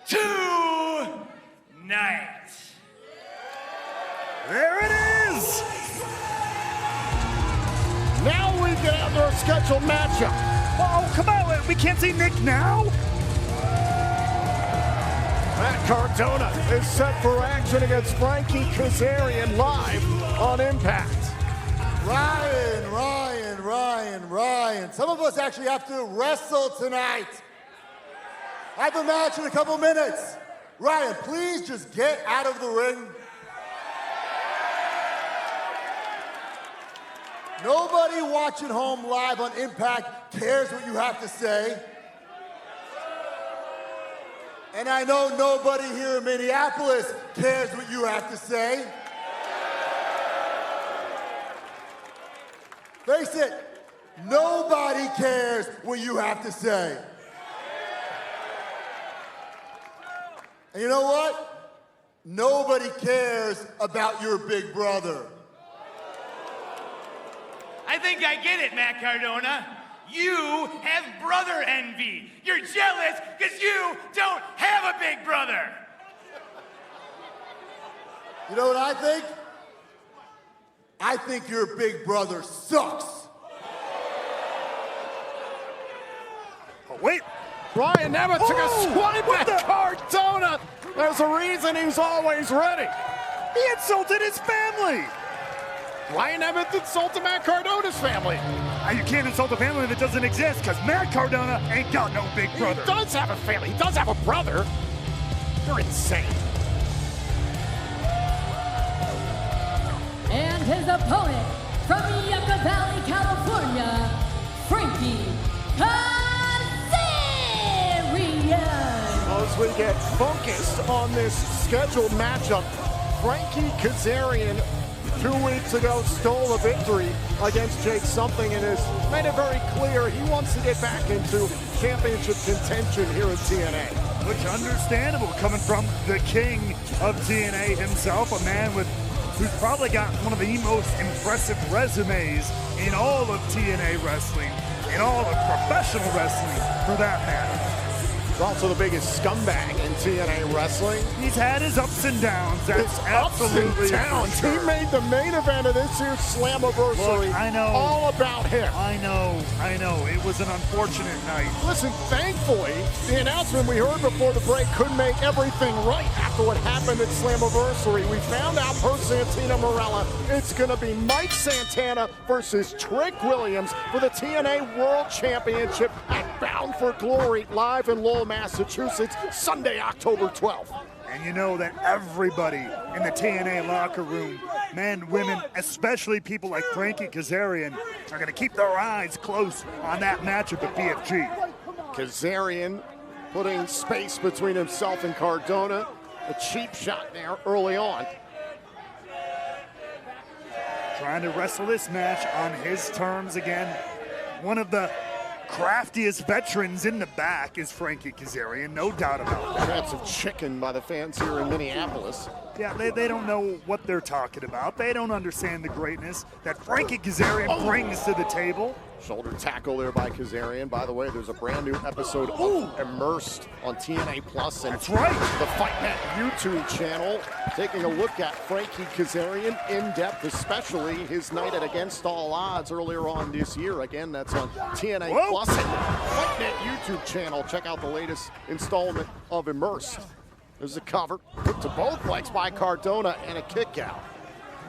tonight. There it is! Now we get out our scheduled matchup. Oh, come on, we can't see Nick now? Matt Cardona is set for action against Frankie Kazarian live on iMPACT. Ryan. Some of us actually have to wrestle tonight. I have a match in a couple minutes. Ryan, please just get out of the ring. Nobody watching home live on iMPACT cares what you have to say. And I know nobody here in Minneapolis cares what you have to say. Face it, nobody cares what you have to say. And you know what? Nobody cares about your big brother. I think I get it, Matt Cardona. You have brother envy. You're jealous because you don't have a big brother. You know what I think? I think your big brother sucks. Oh, wait. Brian Nemeth took a swipe at Cardona. There's a reason he's always ready. He insulted his family. Brian Nemeth insulted Matt Cardona's family. You can't insult a family that doesn't exist because Matt Cardona ain't got no big brother. He does have a family. He does have a brother. You're insane. And his opponent from Yucca Valley, California, Frankie Kazarian. As we get focused on this scheduled matchup, Frankie Kazarian 2 weeks ago stole a victory against Jake Something and has made it very clear he wants to get back into championship contention here in TNA. Which understandable coming from the king of TNA himself, a man who's probably got one of the most impressive resumes in all of TNA wrestling, in all of professional wrestling for that matter. He's also the biggest scumbag in TNA wrestling. He's had his ups and downs. That's absolutely ups and downs. He made the main event of this year's Slammiversary. Look, I know. All about him. I know. It was an unfortunate night. Listen, thankfully, the announcement we heard before the break could make everything right after what happened at Slammiversary. We found out per Santina Morella, it's going to be Mike Santana versus Trick Williams for the TNA World Championship at Bound for Glory live in Lowell, Massachusetts, Sunday, October 12th. And you know that everybody in the TNA locker room, men, women, especially people like Frankie Kazarian, are going to keep their eyes close on that matchup at BFG. Kazarian putting space between himself and Cardona. A cheap shot there early on. Trying to wrestle this match on his terms again. One of the craftiest veterans in the back is Frankie Kazarian, no doubt about that. Grabs of chicken by the fans here in Minneapolis. Yeah, they don't know what they're talking about. They don't understand the greatness that Frankie Kazarian brings to the table. Shoulder tackle there by Kazarian. By the way, there's a brand new episode of Immersed on TNA Plus and That's right. The FightNet YouTube channel, taking a look at Frankie Kazarian in depth, especially his night at Against All Odds earlier on this year. Again, that's on TNA Plus and FightNet YouTube channel. Check out the latest installment of Immersed. There's a cover, put to both legs by Cardona, and a kick out.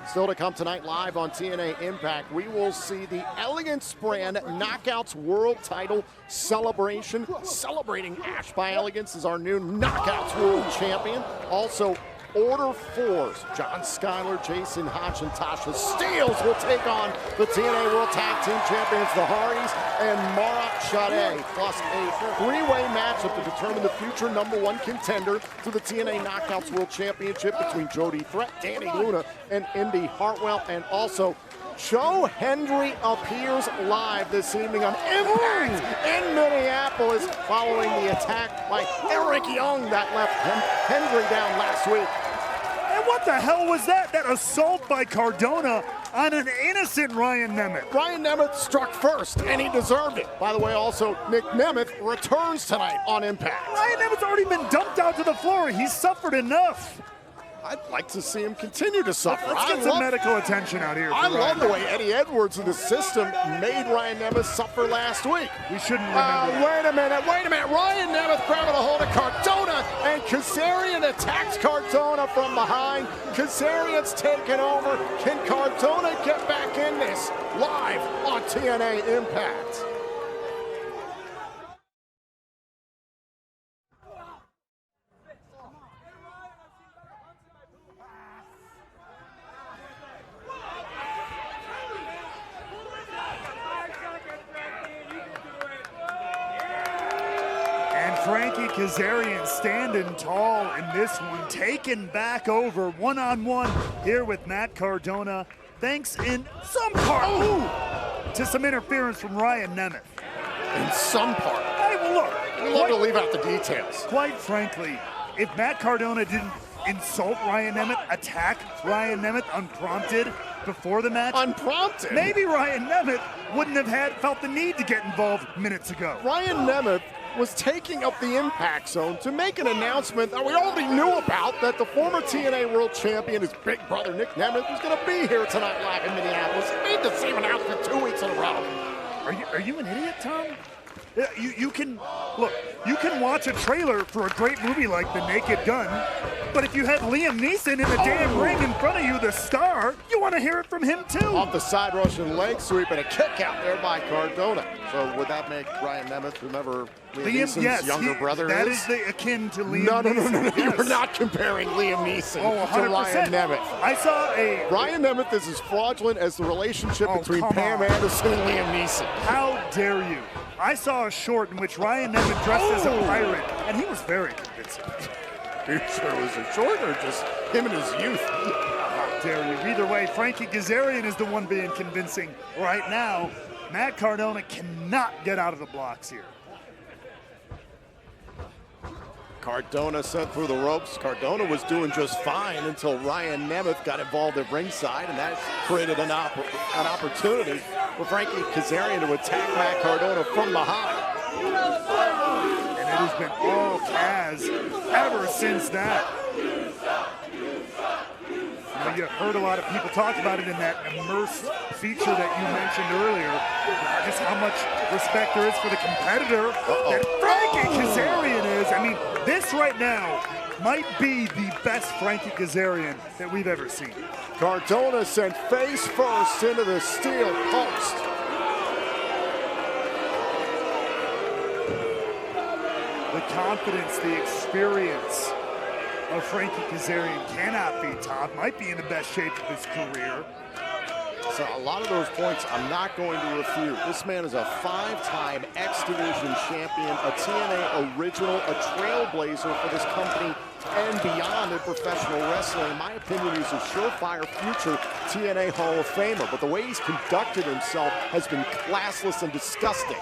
Still to come tonight live on TNA iMPACT, we will see the Elegance brand Knockouts World Title Celebration. Celebrating Ash by Elegance as our new Knockouts World Champion. Also, Order 4's John Schuyler, Jason Hodge, and Tasha Steeles will take on the TNA World Tag Team Champions, the Hardys, and Mara Shade, plus a three-way matchup to determine the future #1 contender to the TNA Knockouts World Championship between Jody Threat, Danny Luna, and Indy Hartwell. And also, Joe Hendry appears live this evening on iMPACT in Minneapolis following the attack by Eric Young that left Hendry down last week. And what the hell was that? That assault by Cardona on an innocent Ryan Nemeth. Ryan Nemeth struck first, and he deserved it. By the way, also, Nick Nemeth returns tonight on iMPACT. Ryan Nemeth's already been dumped out to the floor. He's suffered enough. I'd like to see him continue to suffer. Let's get some medical attention out here. I love the way Eddie Edwards in the system made Ryan Nemeth suffer last week. We shouldn't remember wait a minute. Ryan Nemeth grabbing a hold of Cardona, and Kazarian attacks Cardona from behind. Kazarian's taken over. Can Cardona get back in this? Live on TNA Impact. Frankie Kazarian standing tall in this one, taken back over one-on-one here with Matt Cardona, thanks in some part to some interference from Ryan Nemeth. In some part. Hey, look. We love to leave out the details. Quite frankly, if Matt Cardona didn't insult Ryan Nemeth, attack Ryan Nemeth unprompted before the match, unprompted, maybe Ryan Nemeth wouldn't have felt the need to get involved minutes ago. Ryan Nemeth was taking up the impact zone to make an announcement that we already knew about, that the former TNA World Champion, his big brother Nick Nemeth, was going to be here tonight live in Minneapolis. He made the same announcement 2 weeks in a row. Are you an idiot, Tom? You can watch a trailer for a great movie like The Naked Gun, but if you had Liam Neeson in the damn ring in front of you, the star, you want to hear it from him too. Off the side Russian leg sweep and a kick out there by Cardona. So would that make Ryan Nemeth, whomever Liam Neeson's younger brother that is? That is akin to Liam Neeson. No. Yes. You're not comparing Liam Neeson to Ryan Nemeth. I saw Ryan Nemeth is as fraudulent as the relationship between Pam Anderson and Liam Neeson. How dare you? I saw a short in which Ryan Nemeth dressed as a pirate, and he was very convincing. Are you sure it was a short or just him in his youth? How dare you? Either way, Frankie Kazarian is the one being convincing right now. Matt Cardona cannot get out of the blocks here. Cardona sent through the ropes. Cardona was doing just fine until Ryan Nemeth got involved at ringside, and that created an opportunity for Frankie Kazarian to attack Matt Cardona from behind. And it has been all Kaz ever since that. You heard a lot of people talk about it in that immersed feature that you mentioned earlier, just how much respect there is for the competitor that Frankie Kazarian is. I mean, this right now might be the best Frankie Kazarian that we've ever seen. Cardona sent face first into the steel post. The confidence, the experience of Frankie Kazarian cannot be topped. Might be in the best shape of his career. So a lot of those points I'm not going to refute. This man is a 5-time X Division champion, a TNA original, a trailblazer for this company and beyond in professional wrestling. In my opinion, he's a surefire future TNA Hall of Famer, but the way he's conducted himself has been classless and disgusting.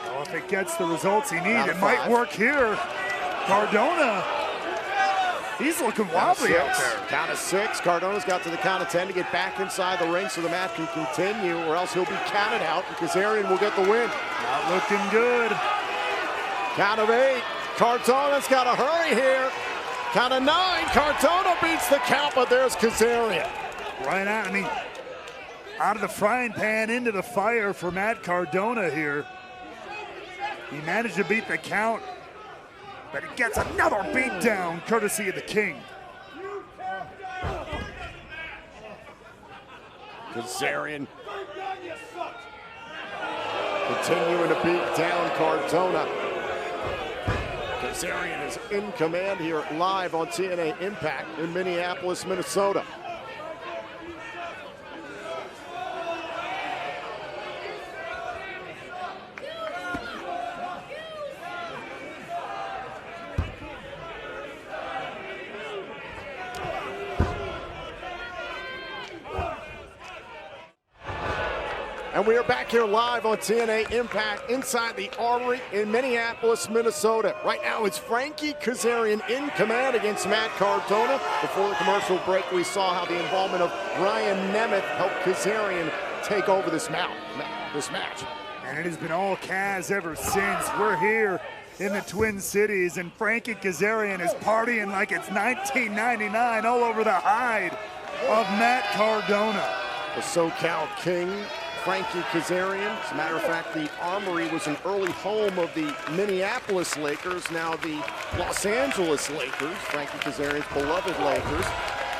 Well, if it gets the results he needs, it might work here. Cardona, he's looking wobbly out there. Count of 6. Cardona's got to the count of 10 to get back inside the ring so the match can continue, or else he'll be counted out because Kazarian will get the win. Not looking good. Count of 8. Cardona's got to hurry here. Count of 9. Cardona beats the count, but there's Kazarian. Right out, I mean, out of the frying pan into the fire for Matt Cardona here. He managed to beat the count, but he gets another beat down courtesy of the King. Kazarian continuing to beat down Cardona. Kazarian is in command here live on TNA Impact in Minneapolis, Minnesota. And we are back here live on TNA Impact inside the Armory in Minneapolis, Minnesota. Right now it's Frankie Kazarian in command against Matt Cardona. Before the commercial break, we saw how the involvement of Ryan Nemeth helped Kazarian take over this match. And it has been all Kaz ever since. We're here in the Twin Cities, and Frankie Kazarian is partying like it's 1999 all over the hide of Matt Cardona. The SoCal King, Frankie Kazarian. As a matter of fact, the Armory was an early home of the Minneapolis Lakers, now the Los Angeles Lakers, Frankie Kazarian's beloved Lakers,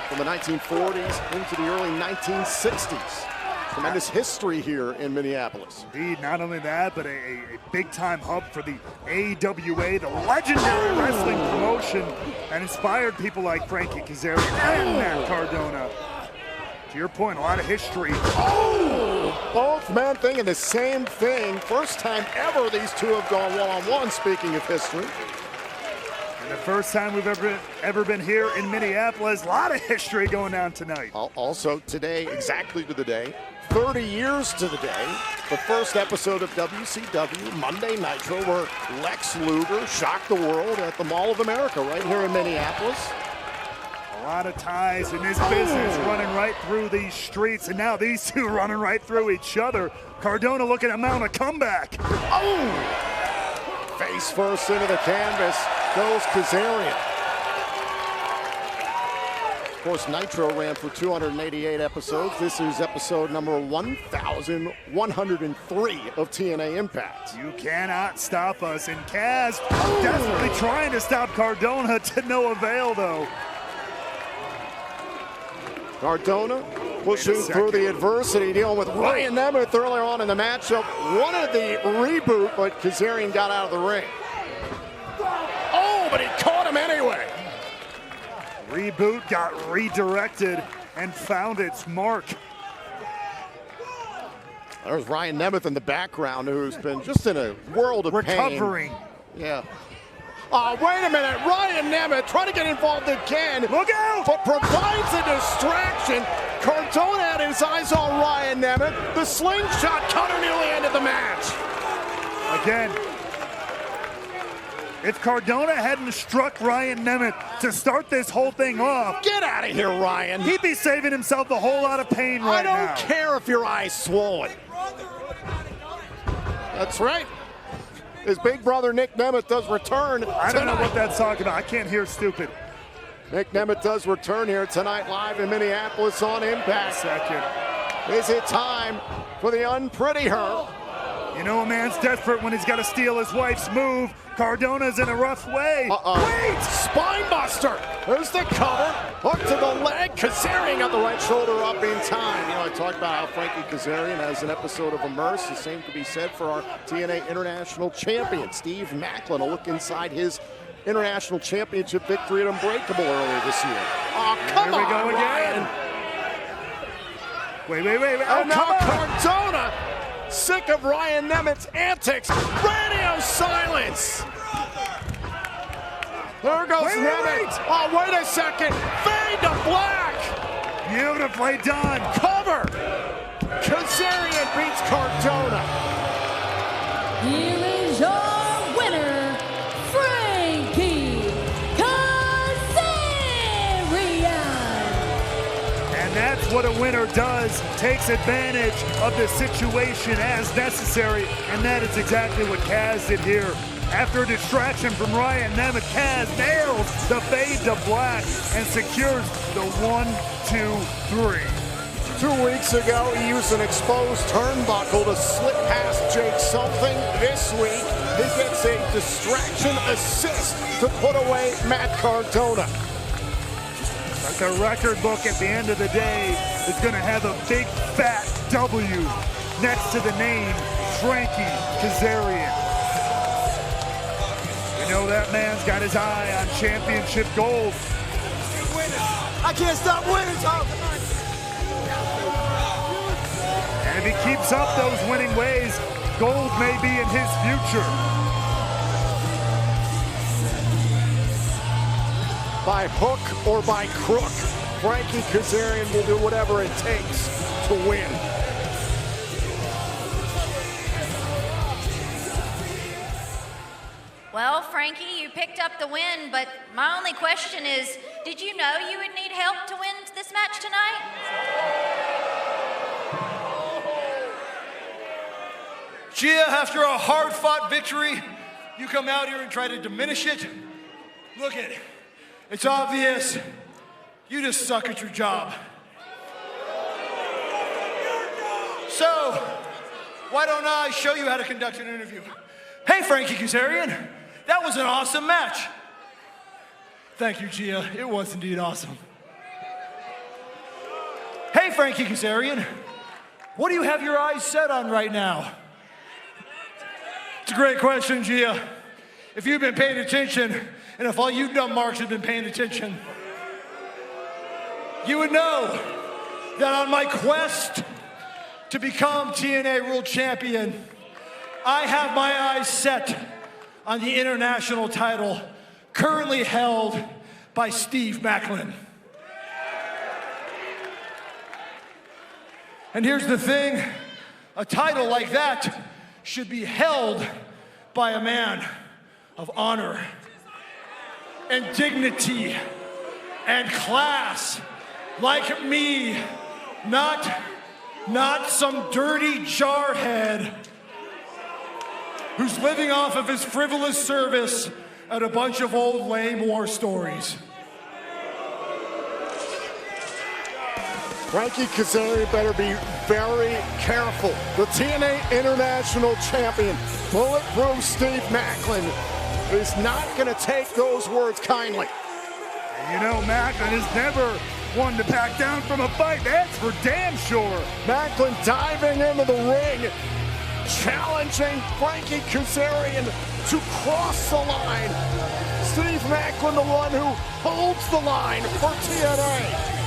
from the 1940s into the early 1960s. Tremendous history here in Minneapolis. Indeed, not only that, but a big-time hub for the AWA, the legendary wrestling promotion that inspired people like Frankie Kazarian and Matt Cardona. To your point, a lot of history. Oh! Both men thinking the same thing. First time ever these two have gone one-on-one, speaking of history. And the first time we've ever been here in Minneapolis. A lot of history going on tonight. Also today, exactly to the day, 30 years to the day, the first episode of WCW Monday Nitro, where Lex Luger shocked the world at the Mall of America right here in Minneapolis. A lot of ties in this business running right through these streets, and now these two running right through each other. Cardona looking to mount a comeback. Oh! Face first into the canvas goes Kazarian. Of course, Nitro ran for 288 episodes. This is episode number 1,103 of TNA Impact. You cannot stop us, and Kaz desperately trying to stop Cardona to no avail, though. Cardona pushing through the adversity, dealing with Ryan Nemeth earlier on in the matchup. Wanted the reboot, but Kazarian got out of the ring. Oh, but he caught him anyway. Reboot got redirected and found its mark. There's Ryan Nemeth in the background, who's been just in a world of recovering. Pain. Yeah. Oh, wait a minute. Ryan Nemeth trying to get involved again. Look out! But provides a distraction. Cardona had his eyes on Ryan Nemeth. The slingshot cutter nearly ended the match. Again, if Cardona hadn't struck Ryan Nemeth to start this whole thing off, get out of here, Ryan. He'd be saving himself a whole lot of pain right now. I don't care if your eye's swollen. That's right. His big brother Nick Nemeth does return tonight. I don't know what that's talking about. I can't hear stupid. Nick Nemeth does return here tonight live in Minneapolis on Impact. Is it time for the unpretty her? You know a man's desperate when he's got to steal his wife's move. Cardona's in a rough way. Wait! Spine buster. There's the cover. Hook to the leg. Kazarian got the right shoulder up in time. You know, I talked about how Frankie Kazarian has an episode of Immerse. The same could be said for our TNA International Champion, Steve Macklin. A look inside his International Championship victory at Unbreakable earlier this year. Oh, come on, Here we go again. Wait. Oh, now Cardona, sick of Ryan Nemeth's antics. Radio silence. There goes Nemeth. Oh, wait a second. Fade to black. Beautifully done. Cover. Kazarian beats Cardona. Here is your winner, Frankie Kazarian. And that's what a winner does. Takes advantage of the situation as necessary. And that is exactly what Kaz did here. After a distraction from Ryan Nemeth, Kaz nails the fade to black and secures the 1-2-3. 2 weeks ago, he used an exposed turnbuckle to slip past Jake something. This week, he gets a distraction assist to put away Matt Cardona. But the record book at the end of the day is going to have a big fat W next to the name Frankie Kazarian. You know that man's got his eye on championship gold. I can't stop winning, Tom. And if he keeps up those winning ways, gold may be in his future. By hook or by crook, Frankie Kazarian will do whatever it takes to win. Well, Frankie, you picked up the win, but my only question is, did you know you would need help to win this match tonight? Gia, after a hard-fought victory, you come out here and try to diminish it? Look it, it's obvious. You just suck at your job. So, why don't I show you how to conduct an interview? Hey, Frankie Kazarian, that was an awesome match. Thank you, Gia, it was indeed awesome. Hey, Frankie Kazarian, what do you have your eyes set on right now? It's a great question, Gia. If you've been paying attention, and if all you dumb marks have been paying attention, you would know that on my quest to become TNA World Champion, I have my eyes set on the international title currently held by Steve Macklin. And here's the thing, a title like that should be held by a man of honor and dignity and class like me, not some dirty jarhead who's living off of his frivolous service at a bunch of old lame war stories. Frankie Kazarian better be very careful. The TNA International Champion, Bulletproof Steve Macklin, is not going to take those words kindly. You know, Macklin is never one to back down from a fight, that's for damn sure. Macklin diving into the ring, challenging Frankie Kazarian to cross the line. Steve Macklin, the one who holds the line for TNA.